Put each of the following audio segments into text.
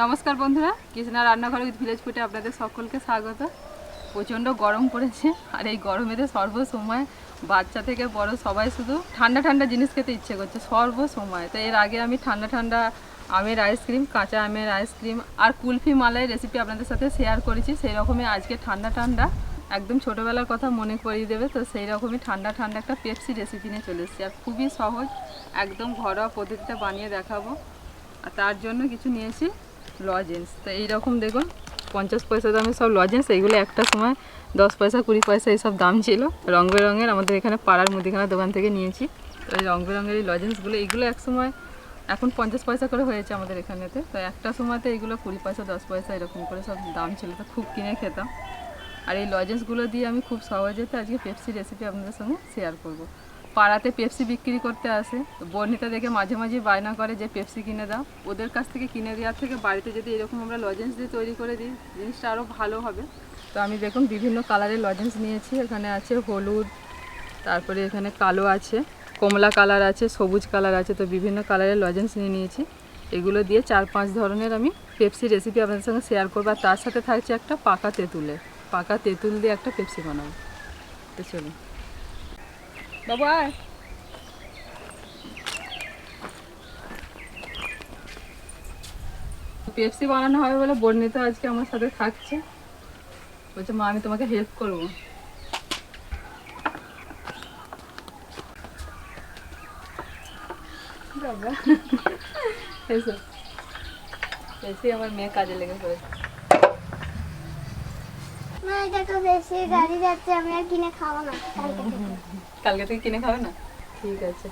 নমস্কার বন্ধুরা, কৃষ্ণা রান্নাঘর উইথ ভিলেজ ফুডে আপনাদের সকলকে স্বাগত। প্রচণ্ড গরম পড়েছে, আর এই গরমেতে সর্বসময় বাচ্চা থেকে বড় সবাই শুধু ঠান্ডা ঠান্ডা জিনিস খেতে ইচ্ছে করছে সর্বসময়। তো এর আগে আমি ঠান্ডা ঠান্ডা আমের আইসক্রিম, কাঁচা আমের আইসক্রিম আর কুলফি মালাই রেসিপি আপনাদের সাথে শেয়ার করেছি। সেই রকমই আজকে ঠান্ডা ঠান্ডা একদম ছোটোবেলার কথা মনে করিয়ে দেবে। তো সেই রকমই ঠান্ডা ঠান্ডা একটা পেপসি রেসিপি নিয়ে চলে এসেছি, আর খুবই সহজ, একদম ঘরোয়া পদ্ধতিতে বানিয়ে দেখাবো। আর তার জন্য কিছু নিয়েছি লজেন্স। তো এইরকম দেখুন 50 পয়সা দামের সব লজেন্স। এইগুলো একটা সময় 10 পয়সা 20 পয়সা এইসব দাম ছিল। রং বেরঙের আমাদের এখানে পাড়ার মুদিখানা দোকান থেকে নিয়েছি। তো এই রং বেরঙের এই লজেন্সগুলো, এইগুলো এক সময় এখন 50 পয়সা করে হয়েছে আমাদের এখানেতে। তো একটা সময়তে এইগুলো 20 পয়সা 10 পয়সা এরকম করে সব দাম ছিল, তো খুব কিনে খেতাম। আর এই লজেন্সগুলো দিয়ে আমি খুব সহজেতে আজকে পেপসি রেসিপি আপনাদের সঙ্গে শেয়ার করব। পাড়াতে পেপসি বিক্রি করতে আসে, বর্ণিতা দেখে মাঝে মাঝে বায়না করে যে পেপসি কিনে দাও। ওদের কাছ থেকে কিনে দেওয়ার থেকে বাড়িতে যদি এরকম আমরা লজেন্স দিয়ে তৈরি করে দিই, জিনিসটা আরও ভালো হবে। তো আমি দেখুন বিভিন্ন কালারের লজেন্স নিয়েছি। এখানে আছে হলুদ, তারপরে এখানে কালো আছে, কমলা কালার আছে, সবুজ কালার আছে। তো বিভিন্ন কালারের লজেন্স নিয়ে নিয়েছি। এগুলো দিয়ে 4-5 ধরনের আমি পেপসি রেসিপি আপনাদের সঙ্গে শেয়ার করবো। আর তার সাথে থাকছে একটা পাকা তেঁতুল দিয়ে একটা পেপসি বানাবো। তো চলুন বাবা। পেপসি বানানো হবে বলে বর্ণিতা আজকে আমার সাথে থাকছে, বলছে মা আমি তোমাকে হেল্প করবো। বাবা এসো, পেপসি আমার মেয়ে কাজে লেগে পড়েছে। কালকে থেকে কিনে খাবে না? ঠিক আছে।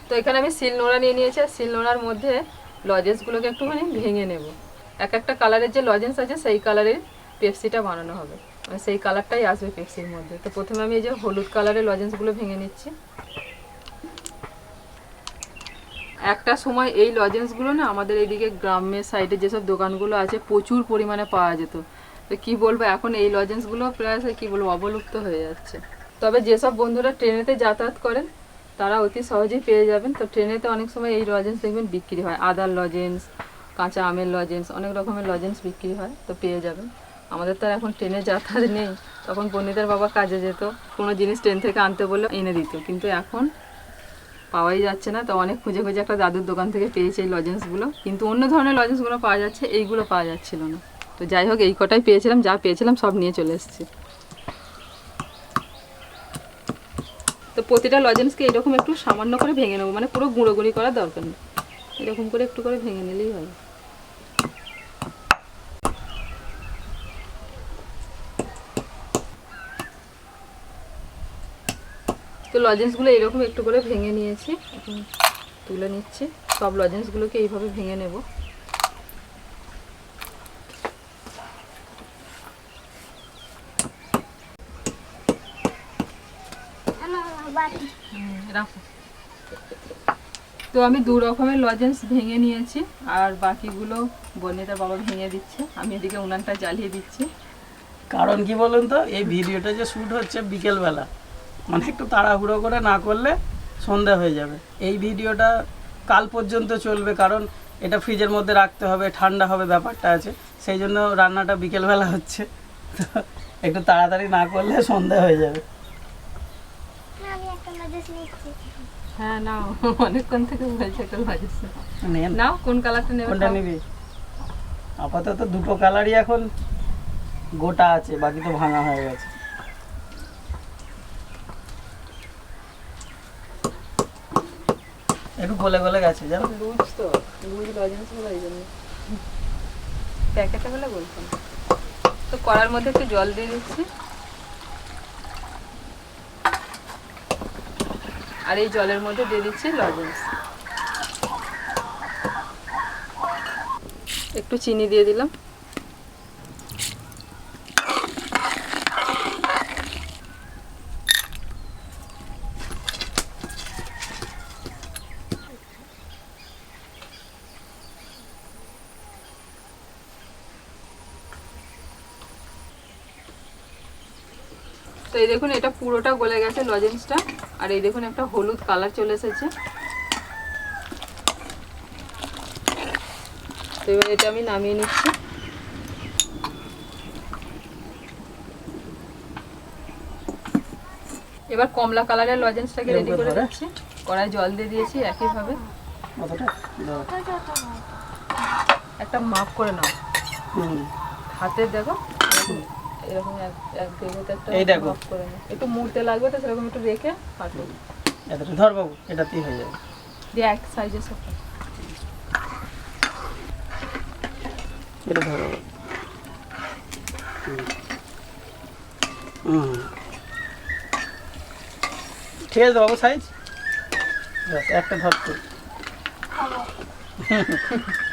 তো এখানে আমি শিলনোড়া নিয়ে নিয়েছি, আর শিলনোড়ার মধ্যে লজেন্সগুলোকে একটুখানি ভেঙে নেব। এক একটা কালারের যে লজেন্স আছে সেই কালারের পেপসিটা বানানো হবে, মানে সেই কালারটাই আসবে পেপসির মধ্যে। তো প্রথমে আমি এই যে হলুদ কালারের লজেন্সগুলো ভেঙে নিচ্ছি। একটা সময় এই লজেন্সগুলো না আমাদের এইদিকে গ্রামের সাইডে যেসব দোকানগুলো আছে প্রচুর পরিমাণে পাওয়া যেত। তো কী বলবো, এখন এই লজেন্সগুলো প্রায় কী বলবো অবলুপ্ত হয়ে যাচ্ছে। তবে যেসব বন্ধুরা ট্রেনেতে যাতায়াত করেন তারা অতি সহজেই পেয়ে যাবেন। তো ট্রেনেতে অনেক সময় এই লজেন্স দেখবেন বিক্রি হয়, আদার লজেন্স, কাঁচা আমের লজেন্স, অনেক রকমের লজেন্স বিক্রি হয়, তো পেয়ে যাবেন। আমাদের তো আর এখন ট্রেনে যাতায়াত নেই, তখন বর্ণিতার বাবা কাজে যেত, কোনো জিনিস ট্রেন থেকে আনতে বললে এনে দিত, কিন্তু এখন পাওয়াই যাচ্ছে না। তো অনেক খুঁজে খুঁজে একটা দাদুর দোকান থেকে পেয়েছে এই লজেন্সগুলো, কিন্তু অন্য ধরনের লজেন্সগুলো পাওয়া যাচ্ছে, এইগুলো পাওয়া যাচ্ছিল না। তো যাই হোক, এই কটাই পেয়েছিলাম, যা পেয়েছিলাম সব নিয়ে চলে এসেছি। তো প্রতিটা লজেন্সকে এরকম একটু সামান্য করে ভেঙে নেবো, মানে পুরো গুঁড়ো গুঁড়ি করার দরকার নেই, এরকম করে একটু করে ভেঙে নিলেই হয়। তো লজেন্সগুলো এরকম একটু করে ভেঙে নিয়েছি, এখন তুলে নিচ্ছি। সব লজেন্সগুলোকে এইভাবে ভেঙে নেব। রাখো। তো আমি 2 রকমের লজেন্স ভেঙে নিয়েছি, আর বাকিগুলো বর্ণিতার বাবা ভেঙে দিচ্ছে, আমি এদিকে উনানটা জ্বালিয়ে দিচ্ছি। কারণ কি বলুন তো, এই ভিডিওটা যে শ্যুট হচ্ছে বিকেলবেলা, মানে একটু তাড়াহুড়ো করে না করলে সন্ধ্যা হয়ে যাবে। এই ভিডিওটা কাল পর্যন্ত চলবে, কারণ এটা ফ্রিজের মধ্যে রাখতে হবে, ঠান্ডা হবে, ব্যাপারটা আছে, সেই জন্য রান্নাটা বিকেলবেলা হচ্ছে। তো একটু তাড়াতাড়ি না করলে সন্ধ্যা হয়ে যাবে। হ্যাঁ নাও, অনেকক্ষণ থেকে বলছে একটা লজেন্স নাও। কোন কালারটা নেবে? কোনটা নিবি? আপাতত 2টো কালারই এখন গোটা আছে, বাকি তো ভাঙা হয়ে গেছে। একটু গলে গলে গেছে, জানো, লুজ তো, লুজ লজেন্স হলো এই জন্য। প্যাকেটে হলে বলতাম। তো কড়ার মধ্যে একটু জল দিয়ে দিচ্ছি, আর এই জলের মধ্যে দিয়ে দিচ্ছি লজেন্স। একটু চিনি দিয়ে দিলাম। তো এই দেখুন, এটা পুরোটা গলে গেছে লজেন্সটা, আর এই দেখুন একটা হলুদ কালার চলে এসেছে। তো এবার এটা আমি নামিয়ে নিচ্ছি। এবার কমলা কালারের লজেন্সটাকে রেডি করে দিচ্ছি। কড়াই জল দিয়ে দিয়েছি একইভাবে। একটা মাপ করে নাও, হাতে দেখো এরকম এক দেবতে একটা মাপ করে নাও। একটু মুড়তে লাগবে তো সেরকম একটু রেখে কাটো। এতটা ধর বাবু, এটাতেই হয়ে যাবে। দিয়ে এক সাইজে সব এটা ধর বাবু। ঠিক আছে বাবু, সাইজ একটা ধর তো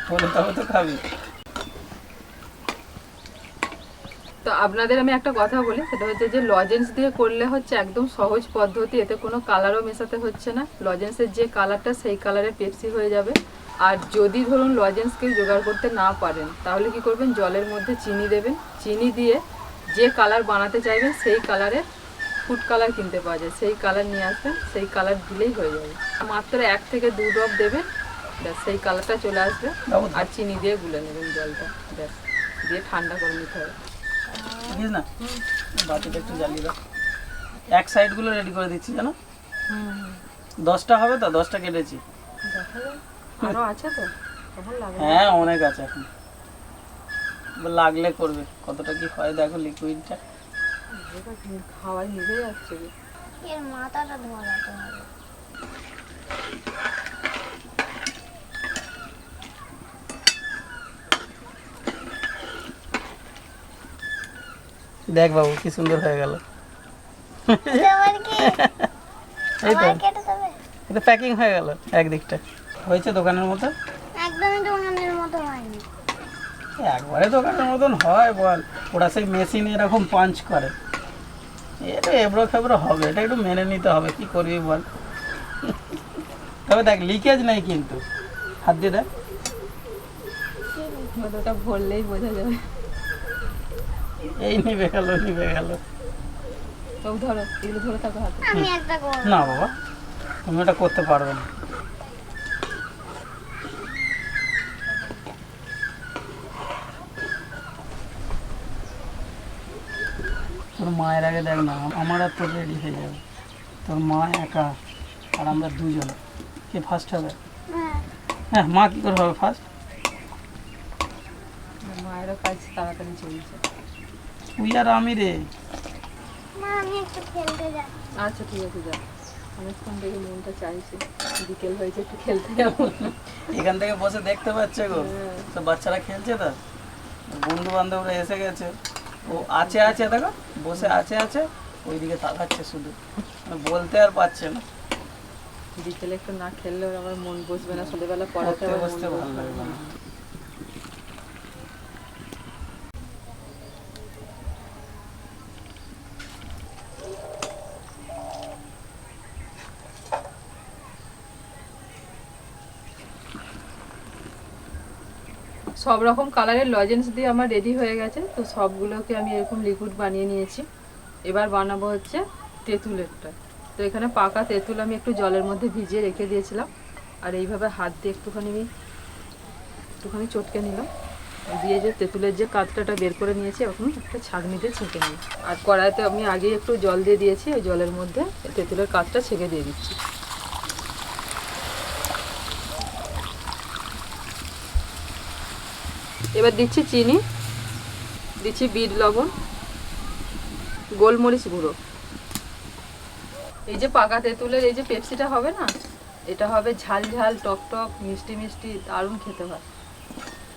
বলে তবে তো খাবি। তো আপনাদের আমি একটা কথা বলি, সেটা হচ্ছে যে লজেন্স দিয়ে করলে হচ্ছে একদম সহজ পদ্ধতি, এতে কোনো কালারও মেশাতে হচ্ছে না। লজেন্সের যে কালারটা সেই কালারের পেপসি হয়ে যাবে। আর যদি ধরুন লজেন্স কেউ জোগাড় করতে না পারেন, তাহলে কি করবেন, জলের মধ্যে চিনি দেবেন। চিনি দিয়ে যে কালার বানাতে চাইবেন সেই কালারের ফুড কালার কিনতে পাওয়া যায়, সেই কালার নিয়ে আসবেন, সেই কালার দিলেই হয়ে যাবে। মাত্র 1 থেকে 2 ড্রপ দেবেন, ব্যাস সেই কালারটা চলে আসবে। আর চিনি দিয়ে গুলে নেবেন জলটা, ব্যাস দিয়ে ঠান্ডা করে নিতে হবে। বুঝিস না, বাটিটা একটু জ্বালিয়ে দাও। এক সাইডগুলো রেডি করে দিচ্ছি জানো। 10টা হবে তো, 10টা কেটেছি। আরো আছে তো, তখন লাগবে। হ্যাঁ অনেক আছে এখন, লাগলে করবে। কতটা কি হয় দেখো লিকুইডটা। খাওয়াই নিজে যাচ্ছে, এর মাথাটা ধরাতে হবে। দেখ বাবু কি সুন্দর হয়ে গেল। আবার কি এই তো আবার কেটে দেবে? এটা প্যাকিং হয়ে গেল একদিকটা। হয়েছে দোকানের মতো? একদমই দোকানের মতো হয়নি। একবারে দোকানের মতন হয় বল? ওরা সেই মেশিন এরকম পাঞ্চ করে, এটা এবড়ো খেবড়ো হবে, এটা একটু মেনে নিতে হবে। কি করবি বল। তবে দেখ লিকেজ নেই কিন্তু, হাত দিয়ে দেখ। ওটা ভরলেই বোঝা যাবে। এই নিবে গেল, নিবে গেল। তো ধরো, এগুলো ধরে থাকো হাতে। আমি একটা করব। না বাবা, তুমি এটা করতে পারবে না। তোর মায়ের আগে দেখ না, আমার আর তোর রেডি হয়ে যাবে। তোর মা একা আর আমরা দুজন, কে ফার্স্ট হবে? হ্যাঁ হ্যাঁ, মা কী করে হবে ফার্স্ট? মায়েরও কাজ তাড়াতাড়ি চলছে। তুই আর আমি রে। মা আমি একটু খেলতে যাই। আচ্ছা ঠিক আছে, যা। অনেকক্ষণ থেকে মনটা চাইছে, বিকেল হয়েছে, একটু খেলতে যাবো। এখান থেকে বসে দেখতে পাচ্ছে গো, হ্যাঁ। তো বাচ্চারা খেলছে, তো বন্ধু বান্ধবরা এসে গেছে। ও আছে আছে দেখো, বসে আছে আছে, ওইদিকে তাকাচ্ছে শুধু, বলতে আর পারছে না। বিকেলে একটু না খেললে ওর আবার মন বসবে না, সন্ধ্যেবেলা পড়াতে পড়তে আবার মন বসতে ভালো বসবে লাগবে না। না। সব রকম কালারের লজেন্স দিয়ে আমার রেডি হয়ে গেছে। তো সবগুলোকে আমি এরকম লিকুইড বানিয়ে নিয়েছি। এবার বানাবো হচ্ছে তেঁতুলেরটা। তো এখানে পাকা তেঁতুল আমি একটু জলের মধ্যে ভিজিয়ে রেখে দিয়েছিলাম, আর এইভাবে হাত দিয়ে একটুখানি চটকে নিলাম, দিয়ে যে তেঁতুলের যে কাঁচটা বের করে নিয়েছি, এখন একটা ছাঁকনিতে ছেঁকে নিই। আর কড়াইতে আমি আগে একটু জল দিয়ে দিয়েছি, ওই জলের মধ্যে তেঁতুলের কাঁচটা ছেঁকে দিয়ে দিচ্ছি। এবার দিচ্ছি চিনি, দিচ্ছি বিট লবণ, গোলমরিচ গুঁড়ো। এই যে পাকা তেঁতুলের এই যে পেপসিটা হবে না, এটা হবে ঝাল ঝাল, টক টক, মিষ্টি মিষ্টি, দারুণ খেতে হয়।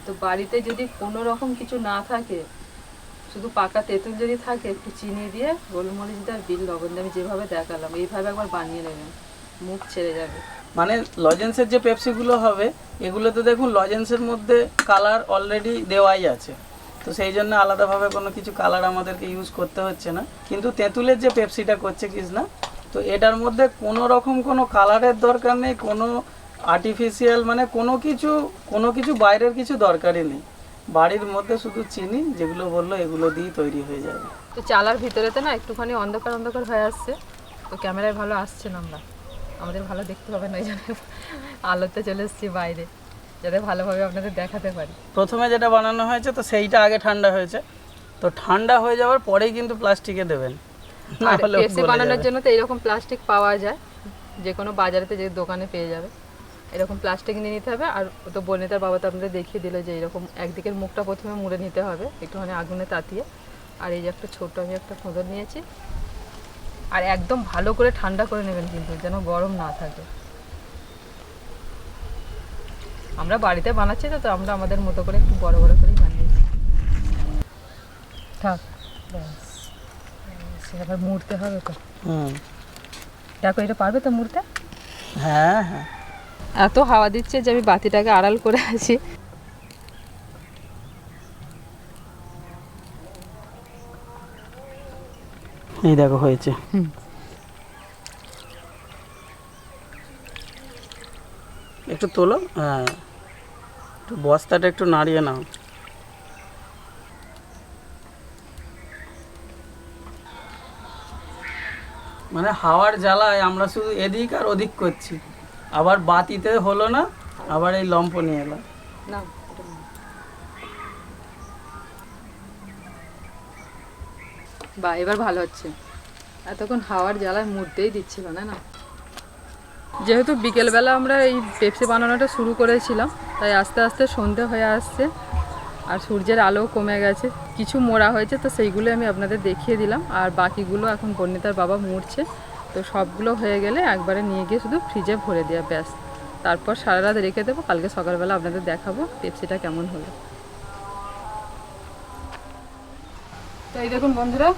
তো বাড়িতে যদি কোনো রকম কিছু না থাকে, শুধু পাকা তেঁতুল যদি থাকে, একটু চিনি দিয়ে, গোলমরিচ দিয়ে আর বিট লবণ দিয়ে আমি যেভাবে দেখালাম, এইভাবে একবার বানিয়ে নেবেন, মুখ ছেড়ে যাবে। মানে লজেন্সের যে পেপসিগুলো হবে, এগুলোতে দেখুন লজেন্সের মধ্যে কালার অলরেডি দেওয়াই আছে, তো সেই জন্য আলাদাভাবে কোনো কিছু কালার আমাদেরকে ইউজ করতে হচ্ছে না। কিন্তু তেঁতুলের যে পেপসিটা করছে কৃষ্ণা, তো এটার মধ্যে কোনো রকম কোনো কালারের দরকার নেই, কোনো আর্টিফিশিয়াল মানে কোনো কিছু বাইরের কিছু দরকারই নেই। বাড়ির মধ্যে শুধু চিনি যেগুলো বললো এগুলো দিয়ে তৈরি হয়ে যাবে। তো চালার ভিতরেতে না একটুখানি অন্ধকার অন্ধকার হয়ে আসছে, তো ক্যামেরায় ভালো আসছে না, আমাদের ভালো দেখতে হবে না, ওই জন্য আলোতে চলে এসেছি বাইরে। যাতে ভালোভাবে আপনাদের দেখাতে পারি। প্রথমে যেটা বানানো হয়েছে তো সেইটা আগে ঠান্ডা হয়েছে, তো ঠান্ডা হয়ে যাওয়ার পরেই কিন্তু প্লাস্টিকে দেবেন, না আর হলে পেপসি বানানোর জন্য তো এরকম প্লাস্টিক পাওয়া যায়, যে কোনো বাজারেতে যে দোকানে পেয়ে যাবে। এরকম প্লাস্টিক নিয়ে নিতে হবে। আর তো বর্ণিতার বাবা তো আপনাদের দেখিয়ে দিল যে এরকম একদিকের মুখটা প্রথমে মুড়ে নিতে হবে একটুখানি আগুনে তাতিয়ে। আর এই যে একটা ছোট আমি একটা খোঁজা নিয়েছি, আর একদম ভালো করে ঠান্ডা করে নেবেন কিন্তু, যেন গরম না থাকে। আমরা বাড়িতে বানাচ্ছি তো আমরা আমাদের মতো করে একটু বড় বড় করেই বানিয়েছি। থাক ব্যাস, সেবার মুড়তে হবে তো। দেখো এটা পারবে তো মুড়তে? হ্যাঁ হ্যাঁ, এত হাওয়া দিচ্ছে যে আমি বাতিটাকে আড়াল করে আছি। এই দেখো হয়েছে। একটু তোলো, হ্যাঁ একটু বস্তাটা একটু নাড়িয়ে নাও। মানে হাওয়ার জ্বালায় আমরা শুধু এদিক আর ওদিক করছি, আবার বাতিতে হলো না, আবার এই লম্ফ নিয়ে এলাম। না বা এবার ভালো হচ্ছে। এতক্ষণ হাওয়ার জ্বালায় মুড়তেই দিচ্ছিল না। যেহেতু বিকেলবেলা আমরা এই পেপসি বানানোটা শুরু করেছিলাম, তাই আস্তে আস্তে সন্ধে হয়ে আসছে আর সূর্যের আলো কমে গেছে। কিছু মোড়া হয়েছে তো সেইগুলো আমি আপনাদের দেখিয়ে দিলাম, আর বাকিগুলো এখন বর্ণিতার বাবা মুড়ছে। তো সবগুলো হয়ে গেলে একবারে নিয়ে গিয়ে শুধু ফ্রিজে ভরে দেওয়া, ব্যাস। তারপর সারা রাত রেখে দেবো, কালকে সকালবেলা আপনাদের দেখাবো পেপসিটা কেমন হলো। তো এই দেখুন বন্ধুরা,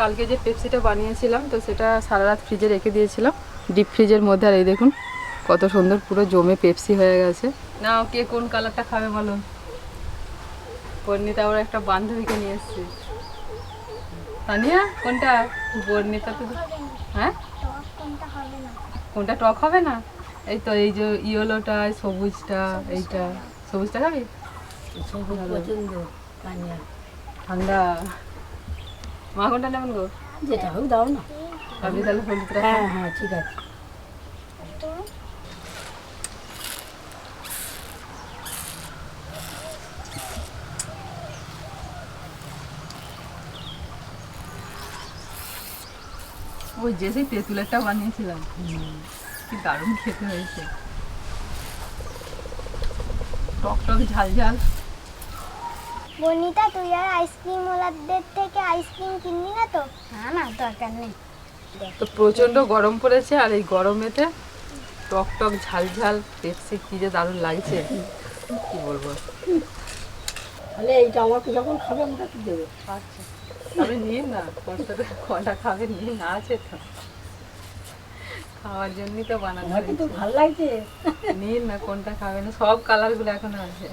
কালকে যে পেপসিটা বানিয়েছিলাম তো সেটা সারা রাত ফ্রিজে রেখে দিয়েছিলাম, ডিপ ফ্রিজের মধ্যে। আর এই দেখুন কত সুন্দর পুরো জমে পেপসি হয়ে গেছে। না কে কোন কালারটা খাবে বলো? বর্ণিতা ওর একটা বান্ধবীকে নিয়ে এসছে। তানিয়া কোনটা? বর্ণিতা তো হ্যাঁ, কোনটা টক হবে না? এই তো এই যে ইয়েলোটা, সবুজটা, এইটা সবুজটা খাবি? ঠান্ডা। মা কোনটা নেবেন গো? যেটা হোক দাও না। আপনি তাহলে হলুদটা হ্যাঁ হ্যাঁ ঠিক আছে। ওই যে সেই তেঁতুলেরটা বানিয়েছিলাম, কি দারুণ খেতে হয়েছে, টক টক ঝাল ঝাল। বনিতা তুই আর আইসক্রিম ওলাদের থেকে আইসক্রিম কিনবি না তো? না না দরকার নেই। তো প্রচন্ড গরম পড়েছে, আর এই গরমেতে টক টক ঝাল ঝাল পেপসি কি যে দারুণ লাগছে, কি বলবো। তাহলে এইটা আমাকে যখন খাবে আমাকে একটু দেবে। আচ্ছা আপনি নিন না, কষ্টটা কটা খাবেন, নিন না, আছে তো খাওয়ার জন্যই তো বানানো আমার কিন্তু হয়েছে। ভালো লাগছে। নিন না, কোনটা খাবেন, সব কালারগুলো এখনো আছে।